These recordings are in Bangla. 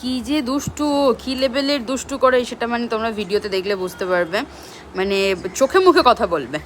কি যে দুষ্টু, কি লেভেলের দুষ্টু করে সেটা মানে তোমরা ভিডিওতে দেখলে বুঝতে পারবে, মানে চোখে মুখে কথা বলবে।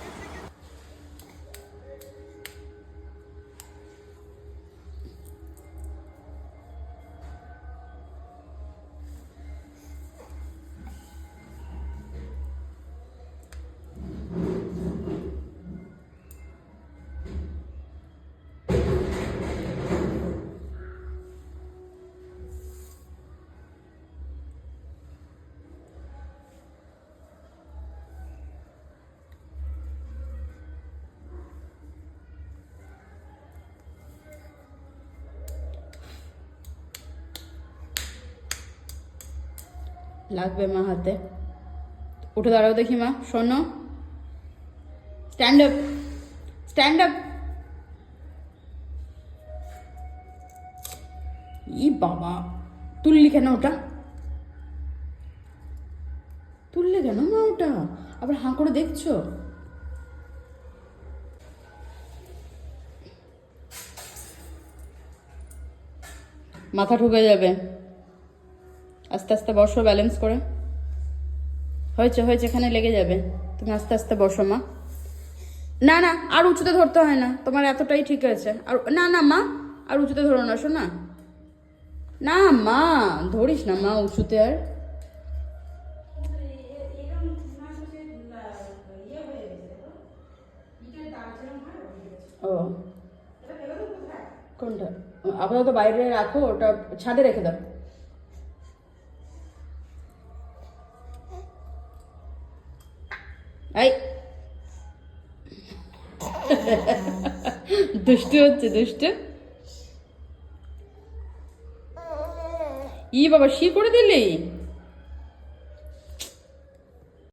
লাগবে মা হাতে। উঠে দাঁড়াও দেখি মা, শোনো, স্ট্যান্ড আপ, স্ট্যান্ড আপ। ই বাবা, তুললি কেন ওটা? তুললে কেন মা ওটা? আবার হাঁ করে দেখছো? মাথা ঢুকে যাবে। আস্তে আস্তে বসো, ব্যালেন্স করে। হয়েছে হয়েছে, এখানে লেগে যাবে। তুমি আস্তে আস্তে বসো মা। না না, আর উঁচুতে ধরতে হয় না, তোমার এতটাই ঠিক আছে। আর না না মা, আর উঁচুতে ধরো না, শোনা। না মা, ধরিস না মা উঁচুতে আর। ও কোনটা? আপাতত বাইরে রাখো, ওটা ছাদে রেখে দাও। এই দুষ্টু হচ্ছে, দুষ্টু। ই বাবা, শি করে দিলি?